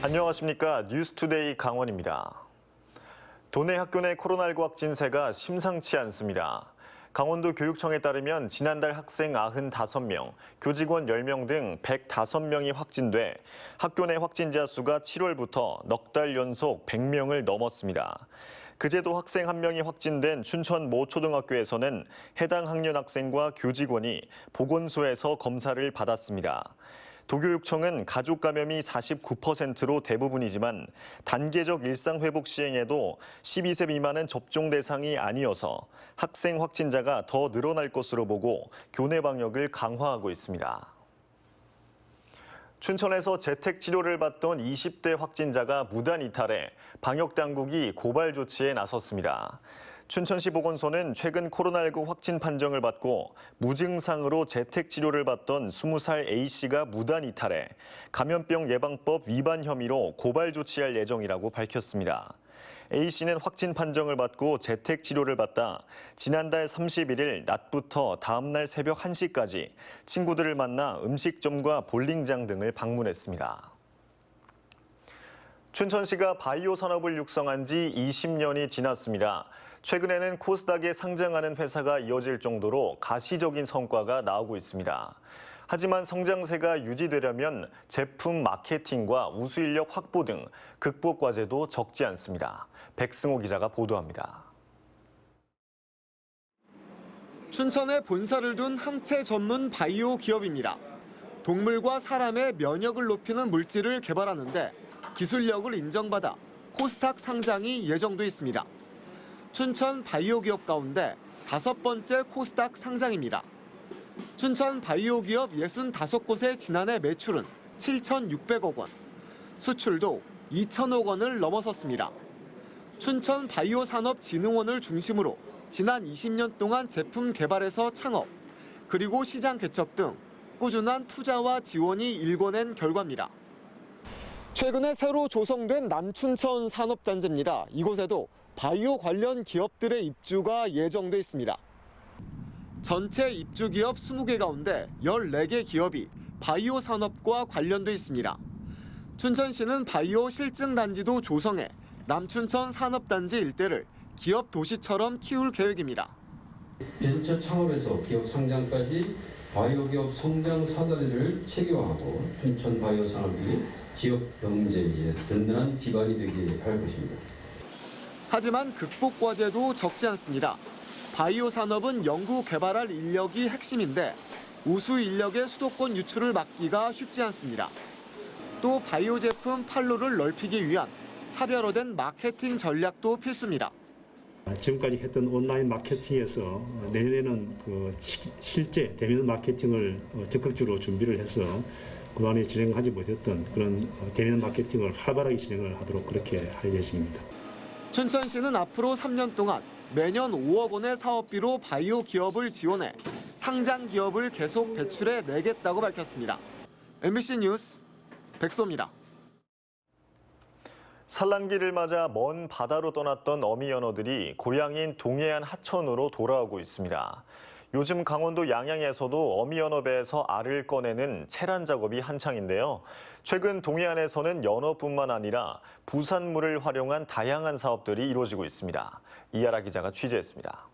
안녕하십니까. 뉴스투데이 강원입니다. 도내 학교 내 코로나19 확진세가 심상치 않습니다. 강원도 교육청에 따르면 지난달 학생 95명, 교직원 10명 등 105명이 확진돼 학교 내 확진자 수가 7월부터 넉 달 연속 100명을 넘었습니다. 그제도 학생 1명이 확진된 춘천 모 초등학교에서는 해당 학년 학생과 교직원이 보건소에서 검사를 받았습니다. 도교육청은 가족 감염이 49%로 대부분이지만 단계적 일상 회복 시행에도 12세 미만은 접종 대상이 아니어서 학생 확진자가 더 늘어날 것으로 보고 교내 방역을 강화하고 있습니다. 춘천에서 재택 치료를 받던 20대 확진자가 무단 이탈해 방역 당국이 고발 조치에 나섰습니다. 춘천시 보건소는 최근 코로나19 확진 판정을 받고 무증상으로 재택 치료를 받던 20살 A씨가 무단 이탈해 감염병 예방법 위반 혐의로 고발 조치할 예정이라고 밝혔습니다. A씨는 확진 판정을 받고 재택 치료를 받다 지난달 31일 낮부터 다음 날 새벽 1시까지 친구들을 만나 음식점과 볼링장 등을 방문했습니다. 춘천시가 바이오 산업을 육성한 지 20년이 지났습니다. 최근에는 코스닥에 상장하는 회사가 이어질 정도로 가시적인 성과가 나오고 있습니다. 하지만 성장세가 유지되려면 제품 마케팅과 우수 인력 확보 등 극복 과제도 적지 않습니다. 백승호 기자가 보도합니다. 춘천에 본사를 둔 항체 전문 바이오 기업입니다. 동물과 사람의 면역을 높이는 물질을 개발하는데 기술력을 인정받아 코스닥 상장이 예정돼 있습니다. 춘천 바이오 기업 가운데 5번째 코스닥 상장입니다. 춘천 바이오 기업 65곳의 지난해 매출은 7,600억 원, 수출도 2천억 원을 넘어섰습니다. 춘천 바이오산업진흥원을 중심으로 지난 20년 동안 제품 개발에서 창업, 그리고 시장 개척 등 꾸준한 투자와 지원이 일궈낸 결과입니다. 최근에 새로 조성된 남춘천 산업단지입니다. 이곳에도 바이오 관련 기업들의 입주가 예정돼 있습니다. 전체 입주 기업 20개 가운데 14개 기업이 바이오 산업과 관련돼 있습니다. 춘천시는 바이오 실증단지도 조성해 남춘천 산업단지 일대를 기업 도시처럼 키울 계획입니다. 벤처 창업에서 기업 상장까지 바이오 기업 성장 사다리를 체계화하고 춘천 바이오 산업이 지역 경제에 든든한 기반이 되게 할 것입니다. 하지만 극복 과제도 적지 않습니다. 바이오 산업은 연구 개발할 인력이 핵심인데 우수 인력의 수도권 유출을 막기가 쉽지 않습니다. 또 바이오 제품 판로를 넓히기 위한 차별화된 마케팅 전략도 필수입니다. 지금까지 했던 온라인 마케팅에서 내년에는 실제 대면 마케팅을 적극적으로 준비를 해서 그동안에 진행하지 못했던 그런 대면 마케팅을 활발하게 진행을 하도록 그렇게 할 예정입니다. 춘천시는 앞으로 3년 동안 매년 5억 원의 사업비로 바이오 기업을 지원해 상장 기업을 계속 배출해 내겠다고 밝혔습니다. MBC 뉴스 백소입니다. 산란기를 맞아 먼 바다로 떠났던 어미 연어들이 고향인 동해안 하천으로 돌아오고 있습니다. 요즘 강원도 양양에서도 어미 연어 배에서 알을 꺼내는 채란 작업이 한창인데요. 최근 동해안에서는 연어뿐만 아니라 부산물을 활용한 다양한 사업들이 이루어지고 있습니다. 이하라 기자가 취재했습니다.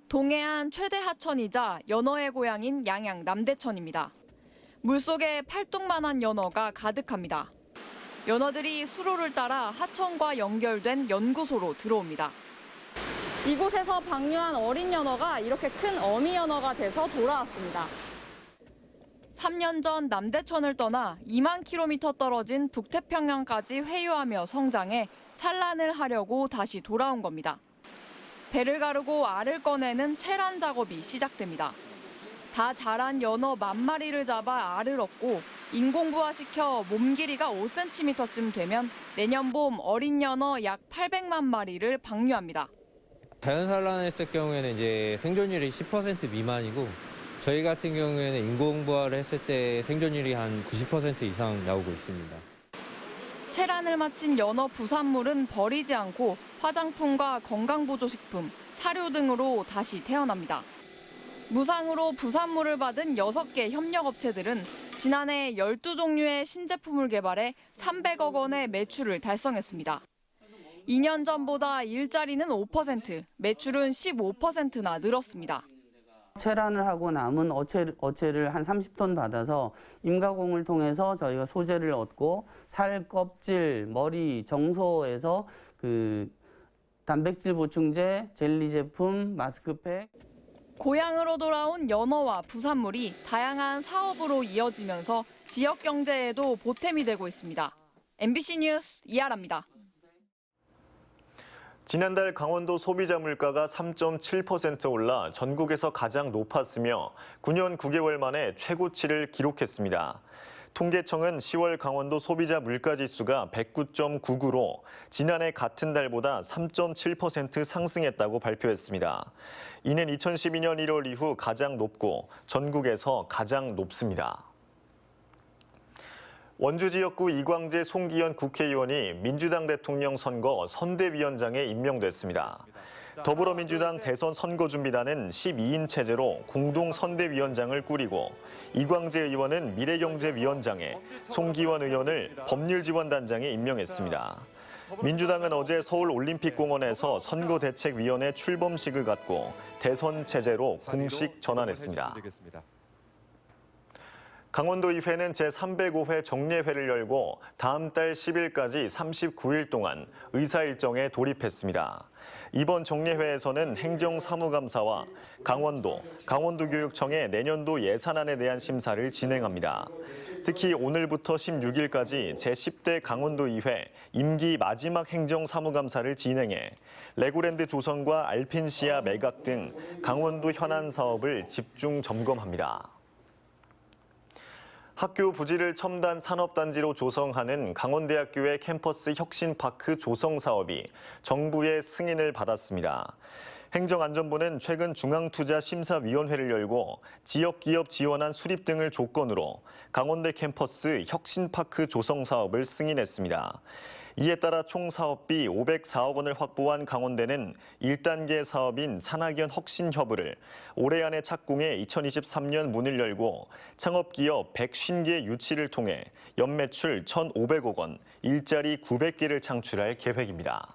동해안 최대 하천이자 연어의 고향인 양양 남대천입니다. 물속에 팔뚝만한 연어가 가득합니다. 연어들이 수로를 따라 하천과 연결된 연구소로 들어옵니다. 이곳에서 방류한 어린 연어가 이렇게 큰 어미 연어가 돼서 돌아왔습니다. 3년 전 남대천을 떠나 2만 킬로미터 떨어진 북태평양까지 회유하며 성장해 산란을 하려고 다시 돌아온 겁니다. 배를 가르고 알을 꺼내는 채란 작업이 시작됩니다. 다 자란 연어 10,000마리를 잡아 알을 얻고 인공부화시켜 몸 길이가 5cm쯤 되면 내년 봄 어린 연어 약 800만 마리를 방류합니다. 자연 산란했을 경우에는 이제 생존율이 10% 미만이고 저희 같은 경우에는 인공부화를 했을 때 생존율이 한 90% 이상 나오고 있습니다. 채란을 마친 연어 부산물은 버리지 않고 화장품과 건강보조식품, 사료 등으로 다시 태어납니다. 무상으로 부산물을 받은 6개 협력업체들은 지난해 12종류의 신제품을 개발해 300억 원의 매출을 달성했습니다. 2년 전보다 일자리는 5%, 매출은 15%나 늘었습니다. 체란을 하고 남은 어체를 한 30톤 받아서 임가공을 통해서 저희가 소재를 얻고 살, 껍질, 머리, 정소에서 단백질 보충제, 젤리 제품, 마스크팩. 고향으로 돌아온 연어와 부산물이 다양한 사업으로 이어지면서 지역 경제에도 보탬이 되고 있습니다. MBC 뉴스 이하라입니다. 지난달 강원도 소비자 물가가 3.7% 올라 전국에서 가장 높았으며 9년 9개월 만에 최고치를 기록했습니다. 통계청은 10월 강원도 소비자 물가지수가 109.99로 지난해 같은 달보다 3.7% 상승했다고 발표했습니다. 이는 2012년 1월 이후 가장 높고 전국에서 가장 높습니다. 원주 지역구 이광재 송기현 국회의원이 민주당 대통령 선거 선대위원장에 임명됐습니다. 더불어민주당 대선 선거준비단은 12인 체제로 공동 선대위원장을 꾸리고 이광재 의원은 미래경제위원장에, 송기현 의원을 법률지원단장에 임명했습니다. 민주당은 어제 서울올림픽공원에서 선거대책위원회 출범식을 갖고 대선 체제로 공식 전환했습니다. 강원도의회는 제305회 정례회를 열고 다음 달 10일까지 39일 동안 의사일정에 돌입했습니다. 이번 정례회에서는 행정사무감사와 강원도교육청의 내년도 예산안에 대한 심사를 진행합니다. 특히 오늘부터 16일까지 제10대 강원도의회 임기 마지막 행정사무감사를 진행해 레고랜드 조성과 알펜시아 매각 등 강원도 현안 사업을 집중 점검합니다. 학교 부지를 첨단 산업단지로 조성하는 강원대학교의 캠퍼스 혁신파크 조성 사업이 정부의 승인을 받았습니다. 행정안전부는 최근 중앙투자심사위원회를 열고 지역기업 지원안 수립 등을 조건으로 강원대 캠퍼스 혁신파크 조성 사업을 승인했습니다. 이에 따라 총 사업비 504억 원을 확보한 강원대는 1단계 사업인 산학연 혁신허브를 올해 안에 착공해 2023년 문을 열고 창업기업 150개 유치를 통해 연매출 1,500억 원, 일자리 900개를 창출할 계획입니다.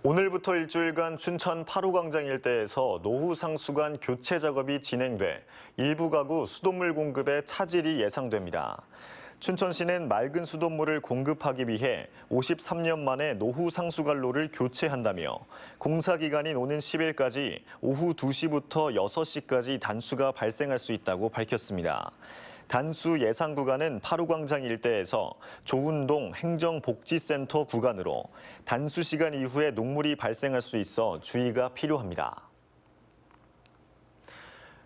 오늘부터 일주일간 춘천 8호 광장 일대에서 노후 상수관 교체 작업이 진행돼 일부 가구 수돗물 공급에 차질이 예상됩니다. 춘천시는 맑은 수돗물을 공급하기 위해 53년 만에 노후 상수관로를 교체한다며 공사 기간인 오는 10일까지 오후 2시부터 6시까지 단수가 발생할 수 있다고 밝혔습니다. 단수 예상 구간은 8호 광장 일대에서 조운동 행정복지센터 구간으로 단수 시간 이후에 녹물이 발생할 수 있어 주의가 필요합니다.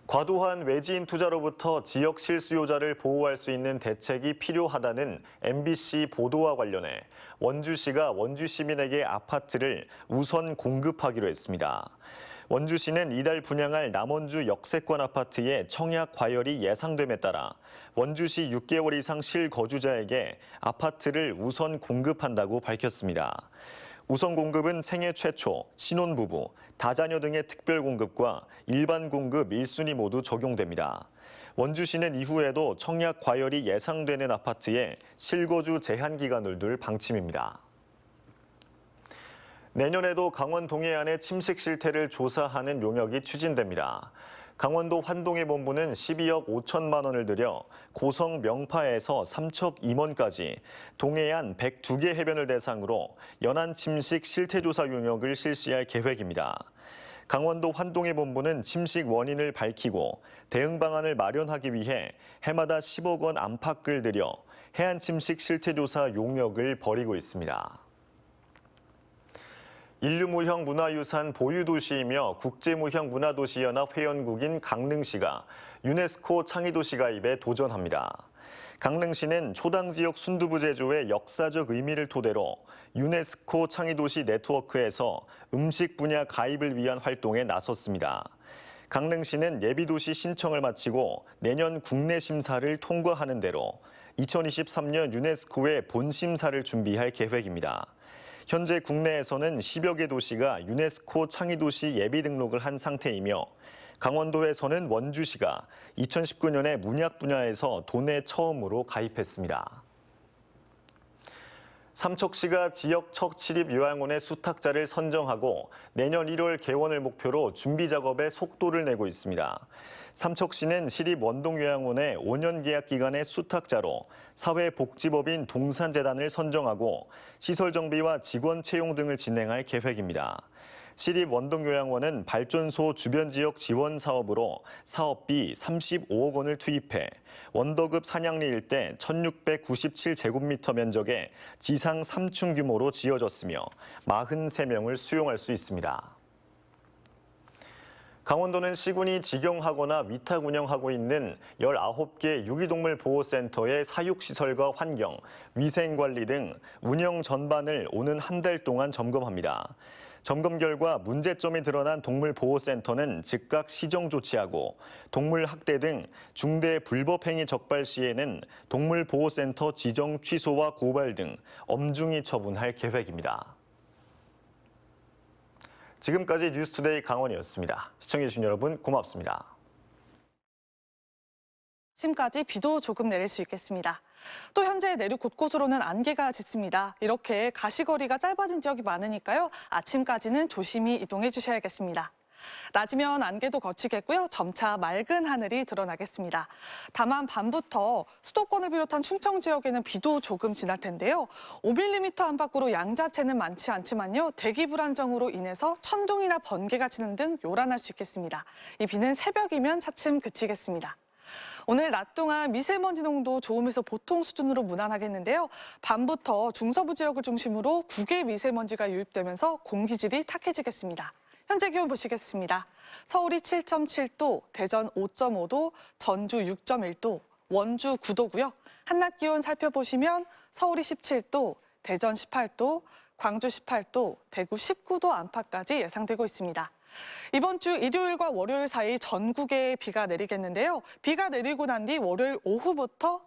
과도한 외지인 투자로부터 지역 실수요자를 보호할 수 있는 대책이 필요하다는 MBC 보도와 관련해 원주시가 원주 시민에게 아파트를 우선 공급하기로 했습니다. 원주시는 이달 분양할 남원주 역세권 아파트의 청약 과열이 예상됨에 따라 원주시 6개월 이상 실거주자에게 아파트를 우선 공급한다고 밝혔습니다. 우선 공급은 생애 최초, 신혼부부, 다자녀 등의 특별 공급과 일반 공급 1순위 모두 적용됩니다. 원주시는 이후에도 청약 과열이 예상되는 아파트에 실거주 제한 기간을 둘 방침입니다. 내년에도 강원 동해안의 침식 실태를 조사하는 용역이 추진됩니다. 강원도 환동해 본부는 12억 5천만 원을 들여 고성 명파에서 삼척 임원까지 동해안 102개 해변을 대상으로 연안 침식 실태조사 용역을 실시할 계획입니다. 강원도 환동해 본부는 침식 원인을 밝히고 대응 방안을 마련하기 위해 해마다 10억 원 안팎을 들여 해안 침식 실태조사 용역을 벌이고 있습니다. 인류무형 문화유산 보유도시이며 국제무형 문화도시연합 회원국인 강릉시가 유네스코 창의도시 가입에 도전합니다. 강릉시는 초당지역 순두부 제조의 역사적 의미를 토대로 유네스코 창의도시 네트워크에서 음식 분야 가입을 위한 활동에 나섰습니다. 강릉시는 예비도시 신청을 마치고 내년 국내 심사를 통과하는 대로 2023년 유네스코의 본심사를 준비할 계획입니다. 현재 국내에서는 10여 개 도시가 유네스코 창의도시 예비 등록을 한 상태이며 강원도에서는 원주시가 2019년에 문약 분야에서 도내 처음으로 가입했습니다. 삼척시가 지역 척취립요양원의 수탁자를 선정하고 내년 1월 개원을 목표로 준비 작업에 속도를 내고 있습니다. 삼척시는 시립원동요양원의 5년 계약 기간의 수탁자로 사회복지법인 동산재단을 선정하고 시설 정비와 직원 채용 등을 진행할 계획입니다. 시립원동요양원은 발전소 주변 지역 지원 사업으로 사업비 35억 원을 투입해 원더급 산양리 일대 1697제곱미터 면적의 지상 3층 규모로 지어졌으며 43명을 수용할 수 있습니다. 강원도는 시군이 직영하거나 위탁 운영하고 있는 19개 유기동물 보호센터의 사육시설과 환경, 위생관리 등 운영 전반을 오는 한 달 동안 점검합니다. 점검 결과 문제점이 드러난 동물보호센터는 즉각 시정 조치하고 동물 학대 등 중대 불법 행위 적발 시에는 동물보호센터 지정 취소와 고발 등 엄중히 처분할 계획입니다. 지금까지 뉴스투데이 강원이었습니다. 시청해주신 여러분 고맙습니다. 아침까지 비도 조금 내릴 수 있겠습니다. 또 현재 내륙 곳곳으로는 안개가 짙습니다. 이렇게 가시거리가 짧아진 지역이 많으니까요. 아침까지는 조심히 이동해 주셔야겠습니다. 낮이면 안개도 거치겠고요. 점차 맑은 하늘이 드러나겠습니다. 다만 밤부터 수도권을 비롯한 충청 지역에는 비도 조금 지날 텐데요. 5mm 안팎으로 양 자체는 많지 않지만요. 대기 불안정으로 인해서 천둥이나 번개가 치는 등 요란할 수 있겠습니다. 이 비는 새벽이면 차츰 그치겠습니다. 오늘 낮 동안 미세먼지 농도 좋음에서 보통 수준으로 무난하겠는데요. 밤부터 중서부 지역을 중심으로 국외 미세먼지가 유입되면서 공기질이 탁해지겠습니다. 현재 기온 보시겠습니다. 서울이 7.7도, 대전 5.5도, 전주 6.1도, 원주 9도고요. 한낮 기온 살펴보시면 서울이 17도, 대전 18도, 광주 18도, 대구 19도 안팎까지 예상되고 있습니다. 이번 주 일요일과 월요일 사이 전국에 비가 내리겠는데요. 비가 내리고 난 뒤 월요일 오후부터